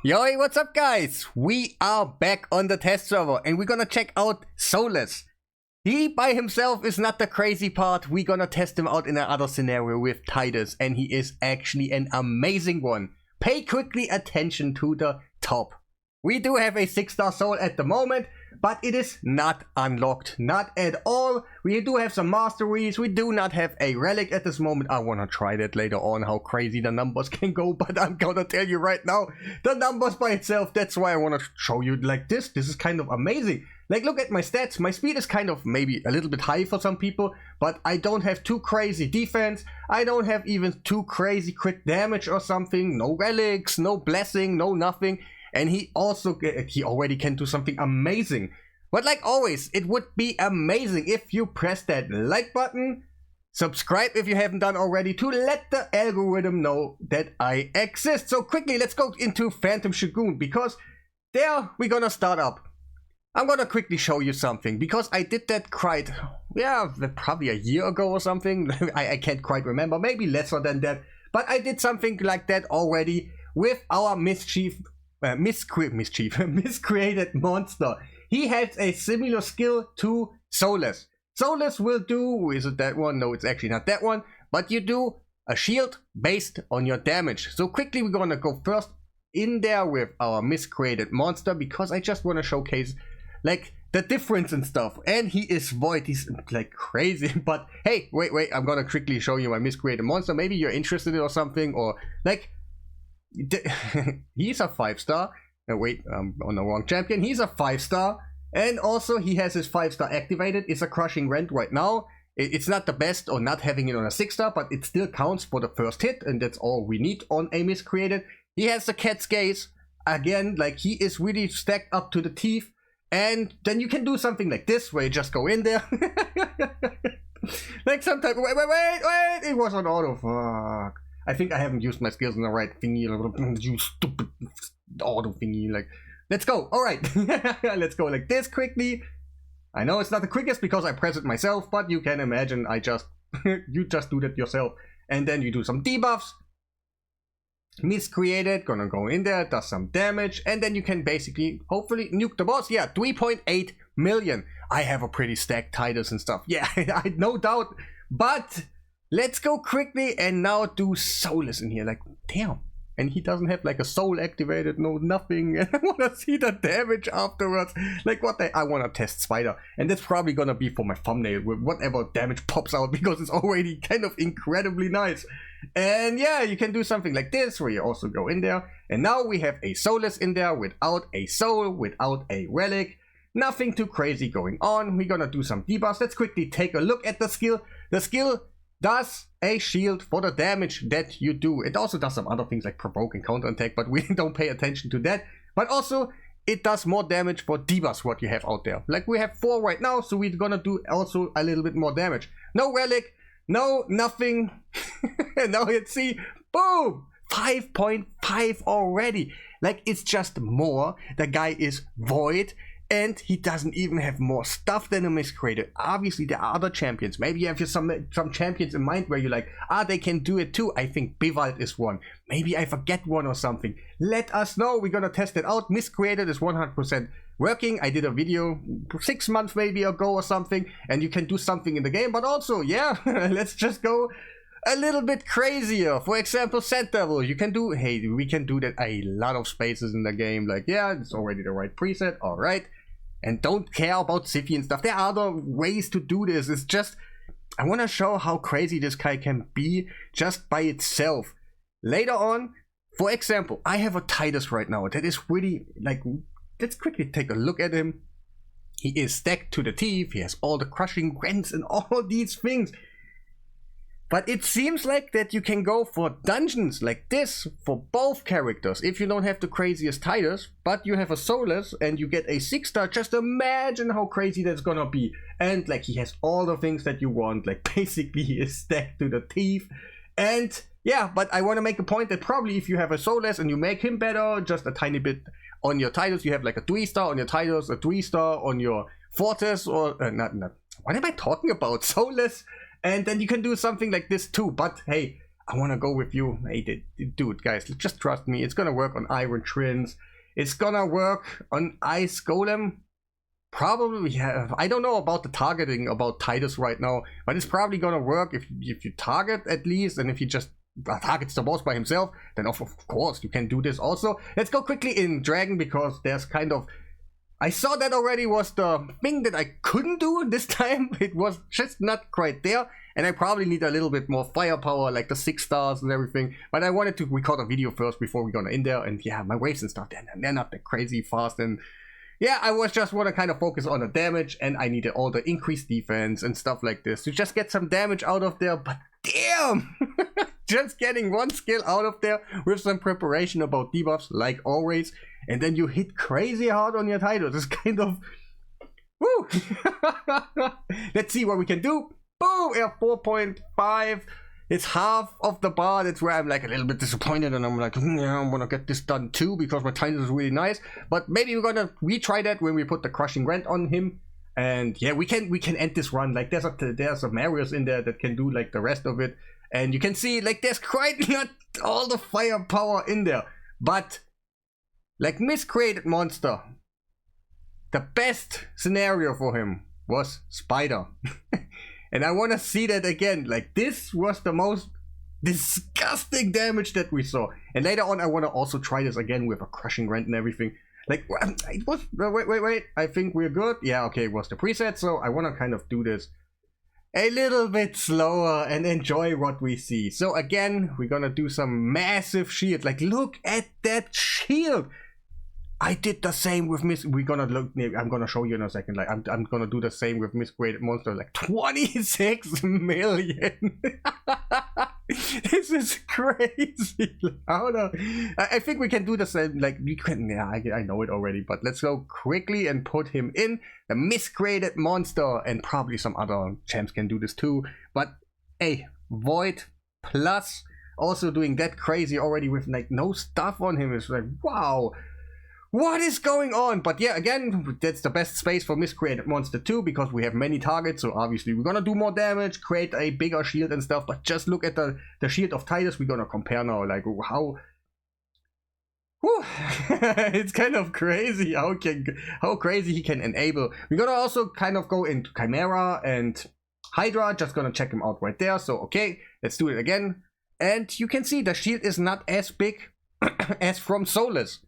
Yo, hey, what's up guys? We are back on the test server and we're gonna check out Soulless. He by himself is not the crazy part. We're gonna test him out in another scenario with Titus, and he is actually an amazing one. Pay quickly attention to the top. We do have a 6-star soul at the moment, but it is not unlocked, not at all. We do have some masteries. We do not have a relic at this moment. I want to try that later on, how crazy the numbers can go, but I'm gonna tell you right now, the numbers by itself, that's why I want to show you like this. This is kind of amazing. Like, look at my stats. My speed is kind of maybe a little bit high for some people, but I don't have too crazy defense. I don't have even too crazy crit damage or something. No relics, no blessing, no nothing. And he already can do something amazing. But like always, it would be amazing if you press that like button, subscribe if you haven't done already, to let the algorithm know that I exist. So quickly, let's go into Phantom Shogun, because there we're gonna start up. I'm gonna quickly show you something, because I did that quite, probably a year ago or something. I can't quite remember, maybe lesser than that. But I did something like that already with our miscreated monster. He has a similar skill to Soulless. Soulless will do, is it that one? No, it's actually not that one. But you do a shield based on your damage. So quickly we're gonna go first in there with our miscreated monster, because I just want to showcase like the difference and stuff. And he is void, he's like crazy. But hey, wait, I'm gonna quickly show you my miscreated monster. Maybe you're interested in it or something, or like he's a 5-star. Wait, I'm on the wrong champion. He's a 5-star, and also he has his 5-star activated. It's a crushing rent right now. It's not the best or not having it on a 6-star, but it still counts for the first hit, and that's all we need on a miscreated. He has the cat's gaze again, like he is really stacked up to the teeth. And then you can do something like this, where you just go in there like sometimes. Wait, it was on auto. Fuck, I think I haven't used my skills in the right thingy. You stupid auto thingy. Like, let's go. All right, let's go like this quickly. I know it's not the quickest because I press it myself, but you can imagine I just you just do that yourself, and then you do some debuffs. Miscreated, gonna go in there, does some damage, and then you can basically hopefully nuke the boss. Yeah, 3.8 million. I have a pretty stacked Titus and stuff. Yeah, I no doubt. But let's go quickly and now do Soulless in here. Like, damn. And he doesn't have like a soul activated, no nothing. And I wanna see the damage afterwards. Like, what the, I wanna test Spider. And that's probably gonna be for my thumbnail with whatever damage pops out, because it's already kind of incredibly nice. And yeah, you can do something like this, where you also go in there. And now we have a Soulless in there without a soul, without a relic. Nothing too crazy going on. We're gonna do some debuffs. Let's quickly take a look at the skill. The skill does a shield for the damage that you do. It also does some other things like provoke and counter attack, but we don't pay attention to that. But also it does more damage for debuffs what you have out there. Like, we have 4 right now, so we're gonna do also a little bit more damage. No relic, no nothing. And now let's see, boom, 5.5 already. Like, it's just more. The guy is void, and he doesn't even have more stuff than a miscreated. Obviously, there are other champions. Maybe you have some champions in mind where you're like, they can do it too. I think Bivald is one. Maybe I forget one or something. Let us know. We're gonna test it out. Miscreated is 100% working. I did a video 6 months maybe ago or something, and you can do something in the game. But also, yeah, let's just go a little bit crazier. For example, set level. You can do, hey, we can do that a lot of spaces in the game. Like, yeah, it's already the right preset. All right. And don't care about Siffy and stuff. There are other ways to do this. It's just, I want to show how crazy this guy can be just by itself. Later on, for example, I have a Titus right now that is really, like, let's quickly take a look at him. He is stacked to the teeth. He has all the crushing rents and all these things. But it seems like that you can go for dungeons like this for both characters. If you don't have the craziest Titus, but you have a Soulless and you get a 6-star, just imagine how crazy that's gonna be. And like, he has all the things that you want. Like, basically he is stacked to the teeth. And yeah, but I want to make a point that probably if you have a Soulless and you make him better just a tiny bit on your Titus, you have like a 3-star on your Titus, a 3-star on your Fortress, or not. What am I talking about? Soulless. And then you can do something like this too. But hey, I want to go with you. Hey, dude, guys, just trust me. It's gonna work on Iron Trins. It's gonna work on Ice Golem. Probably have. I don't know about the targeting about Titus right now, but it's probably gonna work if you target at least, and if he just targets the boss by himself, then of course you can do this also. Let's go quickly in Dragon, because there's kind of, I saw that already was the thing that I couldn't do this time. It was just not quite there, and I probably need a little bit more firepower, like the 6 stars and everything. But I wanted to record a video first before we go in there, and yeah, my waves and stuff, they're not that crazy fast, and yeah, I was just want to kind of focus on the damage, and I needed all the increased defense and stuff like this to just get some damage out of there. But damn, just getting one skill out of there with some preparation about debuffs, like always, and then you hit crazy hard on your Titus. It's kind of, woo. Let's see what we can do. Boom, yeah, 4.5. It's half of the bar. That's where I'm like a little bit disappointed, and I'm like, yeah, I'm gonna get this done too, because my Titus is really nice. But maybe we're gonna retry that when we put the crushing rent on him. And yeah, we can end this run. Like there's a Marius in there that can do like the rest of it, and you can see like there's quite not all the firepower in there. But like Miscreated Monster, the best scenario for him was Spider. And I want to see that again. Like, this was the most disgusting damage that we saw. And later on, I want to also try this again with a crushing rent and everything. Like, it was, wait, I think we're good. Yeah, okay, it was the preset, so I want to kind of do this a little bit slower and enjoy what we see. So again, we're gonna do some massive shield. Like, look at that shield. I did the same with we're gonna look, I'm gonna show you in a second. Like, I'm gonna do the same with Miscreated Monster. Like 26 million. This is crazy. I think we can do the same. Like, we can, yeah, I know it already, but let's go quickly and put him in the Miscreated Monster, and probably some other champs can do this too. But hey, Void plus also doing that crazy already with like no stuff on him is like, wow. What is going on? But yeah, again, that's the best space for Miscreated Monster 2, because we have many targets, so obviously we're gonna do more damage, create a bigger shield and stuff. But just look at the shield of Titus. We're gonna compare now, like how it's kind of crazy how crazy he can enable. We're gonna also kind of go into Chimera and Hydra, just gonna check him out right there. So okay, let's do it again. And you can see the shield is not as big as from Soulless.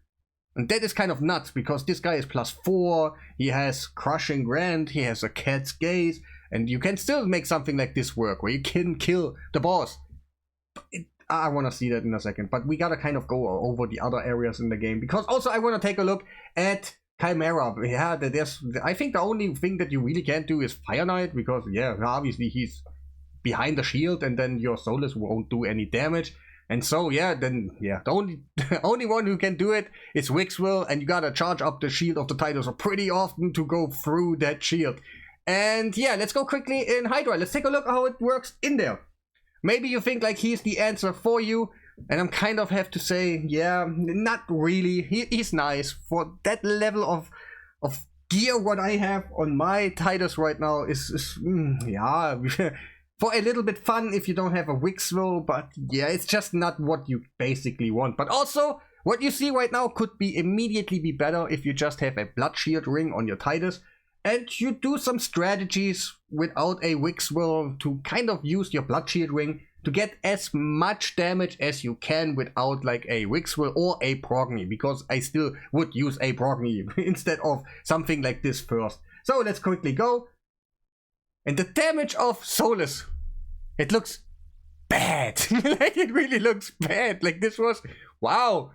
And that is kind of nuts, because this guy is +4, he has Crushing Rend, he has a Cat's Gaze, and you can still make something like this work, where you can kill the boss. I want to see that in a second, but we gotta kind of go over the other areas in the game, because also I want to take a look at Chimera. Yeah, I think the only thing that you really can't do is Fire Knight, because yeah, obviously he's behind the shield, and then your Soulless won't do any damage. And so yeah, then yeah, the only one who can do it is Wixwell, and you gotta charge up the shield of the Titus pretty often to go through that shield. And yeah, let's go quickly in Hydra. Let's take a look how it works in there. Maybe you think like he's the answer for you, and I'm kind of have to say, yeah, not really. He's nice for that level of gear. What I have on my Titus right now is yeah. For a little bit fun if you don't have a Wixwell, but yeah, it's just not what you basically want. But also, what you see right now could be immediately be better if you just have a Blood Shield ring on your Titus, and you do some strategies without a Wixwell to kind of use your Blood Shield ring to get as much damage as you can without like a Wixwell or a Progny, because I still would use a Progny instead of something like this first. So let's quickly go. And the damage of Soulless, it looks bad. Like, it really looks bad. Like, this was, wow,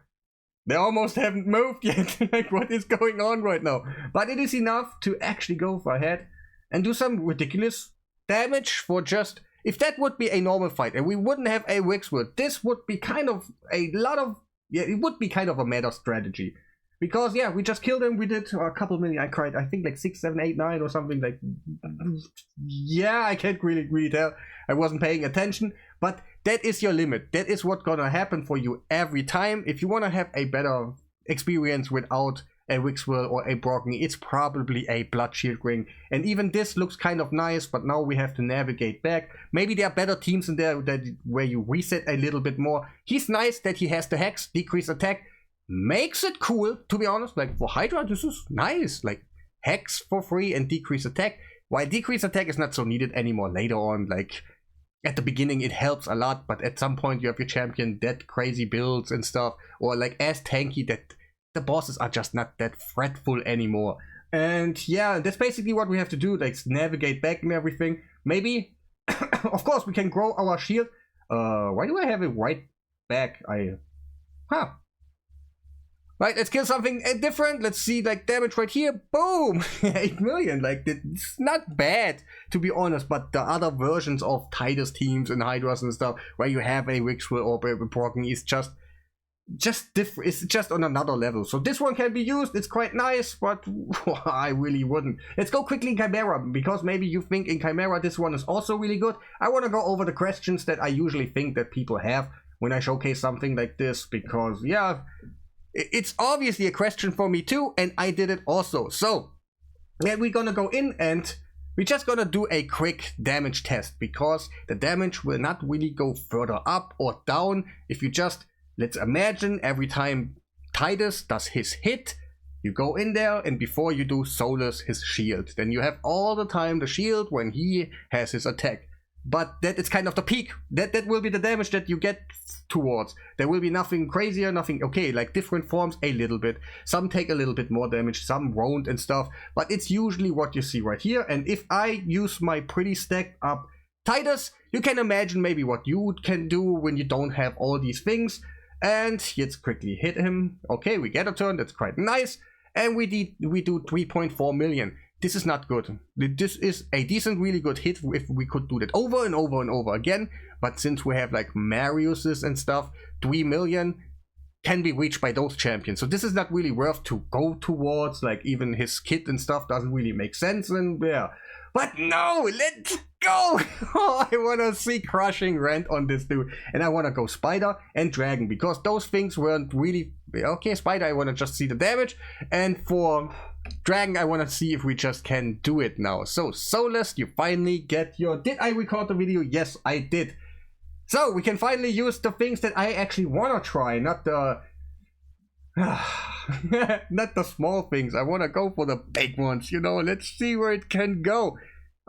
they almost haven't moved yet. Like, what is going on right now? But it is enough to actually go for ahead and do some ridiculous damage for just, if that would be a normal fight and we wouldn't have a Wixwell, this would be kind of a lot of, yeah, it would be kind of a meta strategy. Because yeah, we just killed him. We did a couple million. I cried, I think like 6, 7, 8, 9 or something. Like, yeah, I can't really tell. I wasn't paying attention. But that is your limit. That is what's gonna happen for you every time. If you want to have a better experience without a Wixwell or a Brocken, it's probably a Blood Shield Ring. And even this looks kind of nice, but now we have to navigate back. Maybe there are better teams in there where you reset a little bit more. He's nice that he has the Hex, decrease attack. Makes it cool, to be honest. Like for Hydra, this is nice. Like Hex for free and decrease attack. While decrease attack is not so needed anymore later on. Like at the beginning it helps a lot, but at some point you have your champion that crazy builds and stuff, or like as tanky that the bosses are just not that fretful anymore. And yeah, that's basically what we have to do, like navigate back and everything. Maybe, of course, we can grow our shield. Why do I have it right back? Right, let's kill something different. Let's see, like, damage right here. Boom! 8 million. Like, it's not bad, to be honest. But the other versions of Titus teams and Hydras and stuff, where you have a Wixwell or a Brocken, is just different. It's just on another level. So this one can be used. It's quite nice, but I really wouldn't. Let's go quickly in Chimera, because maybe you think in Chimera this one is also really good. I want to go over the questions that I usually think that people have when I showcase something like this, because, yeah, it's obviously a question for me too, and I did it also. So, yeah, we're gonna go in and we're just gonna do a quick damage test, because the damage will not really go further up or down. If you just, let's imagine every time Titus does his hit, you go in there and before you do Soulless his shield, then you have all the time the shield when he has his attack. But that is kind of the peak. That will be the damage that you get towards. There will be nothing crazier, nothing, okay, like different forms a little bit. Some take a little bit more damage, some won't and stuff. But it's usually what you see right here. And if I use my pretty stacked up Titus, you can imagine maybe what you can do when you don't have all these things. And let's quickly hit him. Okay, we get a turn, that's quite nice. And we do 3.4 million. This is not good. This is a decent, really good hit if we could do that over and over and over again. But since we have like Marius's and stuff, 3 million can be reached by those champions. So this is not really worth to go towards. Like even his kit and stuff doesn't really make sense. And yeah, but no, let's go. Oh, I want to see Crushing Rent on this dude. And I want to go Spider and Dragon, because those things weren't really... Okay, Spider, I want to just see the damage. And for Dragon, I want to see if we just can do it now. So, Soulless, you finally get your... Did I record the video? Yes, I did. So, we can finally use the things that I actually want to try, not the... not the small things. I want to go for the big ones, you know. Let's see where it can go.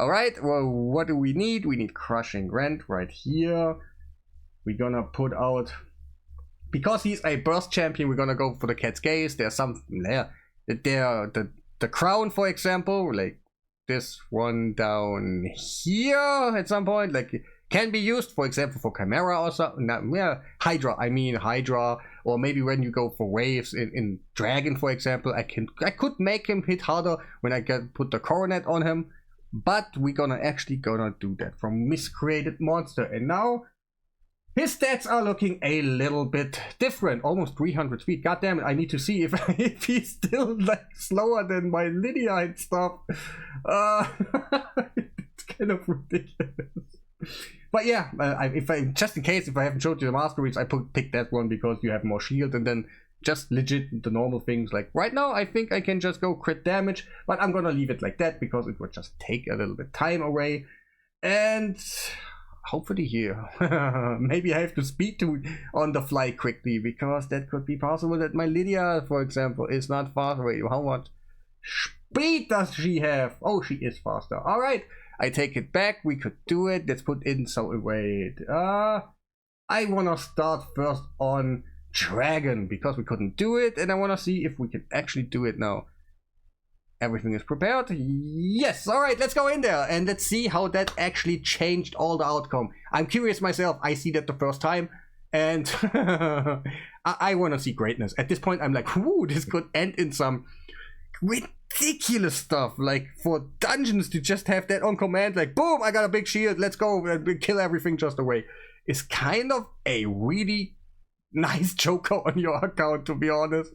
Alright, well, what do we need? We need Crushing Rent right here. We're gonna put out... Because he's a burst champion, we're gonna go for the Cat's Gaze. There's some there. The crown, for example, like this one down here at some point, like can be used, for example, for Chimera or something. Yeah, Hydra, or maybe when you go for waves in Dragon, for example, I could make him hit harder when I put the coronet on him, but we're gonna do that from Miscreated Monster. And now his stats are looking a little bit different. Almost 300 speed. God damn it, I need to see if he's still like slower than my Lydia and stuff. It's kind of ridiculous. But yeah, just in case if I haven't showed you the Master Reach, I picked that one because you have more shield, and then just legit the normal things. Like right now, I think I can just go crit damage, but I'm gonna leave it like that because it would just take a little bit time away. And hopefully here, maybe I have to speed to on the fly quickly, because that could be possible that my Lydia, for example, is not fast. Wait, how much speed does she have? Oh, she is faster. All right, I take it back. We could do it. Let's put in, so wait. I want to start first on Dragon, because we couldn't do it, and I want to see if we can actually do it now. Everything is prepared. Yes. All right, let's go in there and let's see how that actually changed all the outcome. I'm curious myself. I see that the first time, and I want to see greatness. At this point, I'm like, whoo, this could end in some ridiculous stuff. Like for dungeons to just have that on command, like, boom, I got a big shield. Let's go and kill everything just away. Is kind of a really nice joker on your account, to be honest.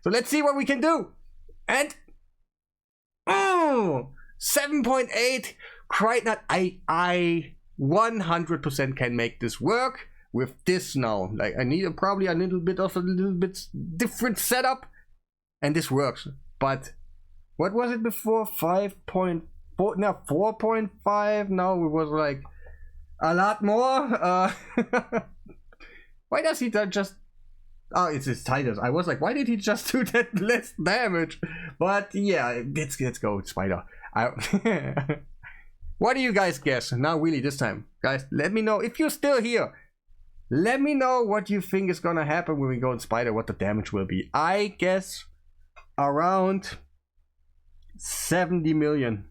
So let's see what we can do. And... oh, 7.8. Quite not. I 100% can make this work with this now. Like I need probably a little bit different setup. and this works. But what was it before? 5.4, now 4.5. Now it was like a lot more. Why does he just? Oh, it's his Titus. I was like, why did he just do that less damage? But yeah, let's go, Spider. What do you guys guess? Now really this time, guys, let me know if you're still here. Let me know what you think is gonna happen when we go in Spider, what the damage will be. I guess around 70 million.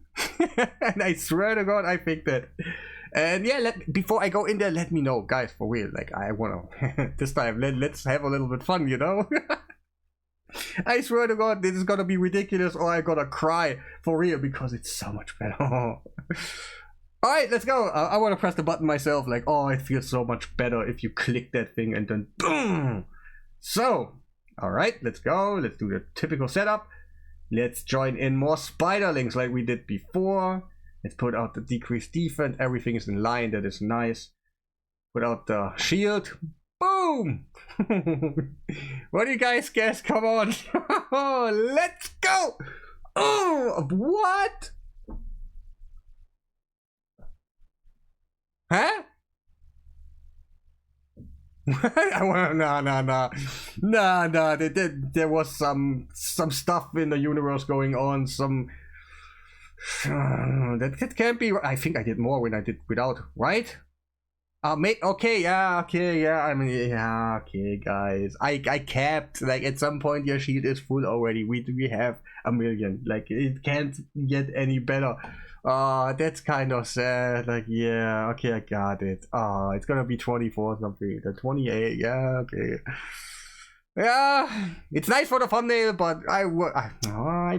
And I swear to God, I think that. And yeah, before I go in there, let me know, guys, for real. Like, I wanna this time let's have a little bit fun, you know. I swear to God, this is gonna be ridiculous, or I'm gonna cry for real because it's so much better. Alright, let's go. I wanna press the button myself. Like, oh, it feels so much better if you click that thing and then boom. So, alright, let's go. Let's do the typical setup. Let's join in more spiderlings like we did before. Let's put out the decreased defense. Everything is in line. That is nice. Put out the shield. Boom! What do you guys guess? Come on. Let's go! Oh, what? Huh? I want no. There was some stuff in the universe going on. Some that can't be. I think I did more when I did without, right? Okay, yeah. I mean, yeah, okay, guys. I capped. Like at some point, your shield is full already. We have 1 million. Like it can't get any better. That's kind of sad. Like, yeah, okay, I got it. It's gonna be 24 something. The 28. Yeah, okay. Yeah, it's nice for the thumbnail, but I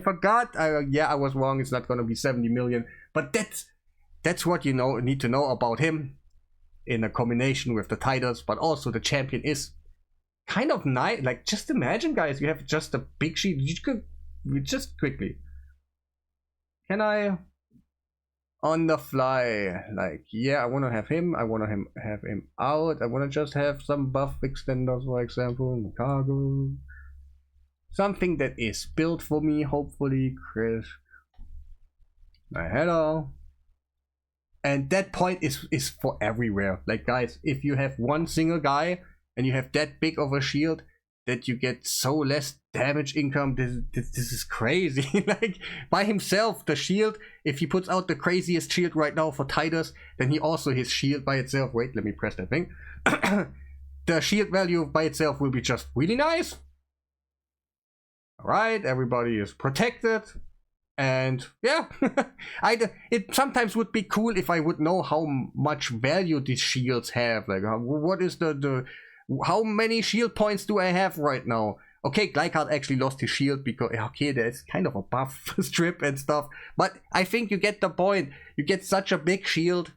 forgot. I was wrong. It's not gonna be 70 million. But that's what you need to know about him. In a combination with the Titus, but also the champion is kind of nice. Like, just imagine, guys, you have just a big shield. You could just quickly. Can I? On the fly, like, yeah, I want to have him. I want to have him out. I want to just have some buff extenders, for example, cargo. Something that is built for me, hopefully, Chris. Hello. And that point is for everywhere. Like, guys, if you have one single guy and you have that big of a shield that you get so less damage income, this is crazy. Like, by himself, the shield, if he puts out the craziest shield right now for Titus, then he also, his shield by itself, wait, let me press that thing. The shield value by itself will be just really nice. Alright, everybody is protected. And yeah, it sometimes would be cool if I would know how much value these shields have. Like, what is how many shield points do I have right now? Okay, Glycard actually lost his shield because, okay, there's kind of a buff strip and stuff. But I think you get the point. You get such a big shield,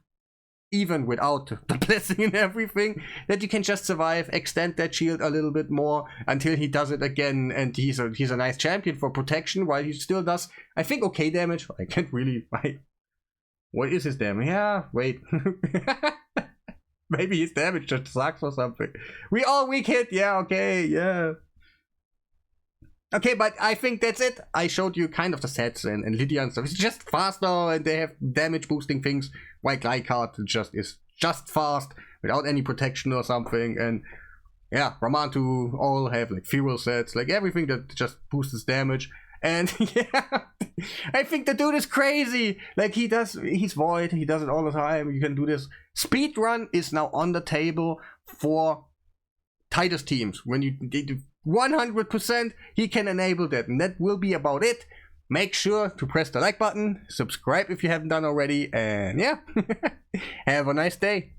even without the blessing and everything, that you can just survive, extend that shield a little bit more until he does it again, and he's a nice champion for protection while he still does, I think, okay damage. I can't really, what is his damage? Yeah, wait. Maybe his damage just sucks or something. We all weak hit, yeah, okay, yeah. Okay, but I think that's it. I showed you kind of the sets and Lydia and stuff. It's just faster and they have damage boosting things, while Glycard is just fast without any protection or something. And yeah, Ramantu all have like fuel sets, like everything that just boosts damage. And yeah, I think the dude is crazy. Like he's void, he does it all the time. You can do this. Speedrun is now on the table for Titus teams. When you do 100%, he can enable that, and that will be about it. Make sure to press the like button, subscribe if you haven't done already, and yeah, have a nice day.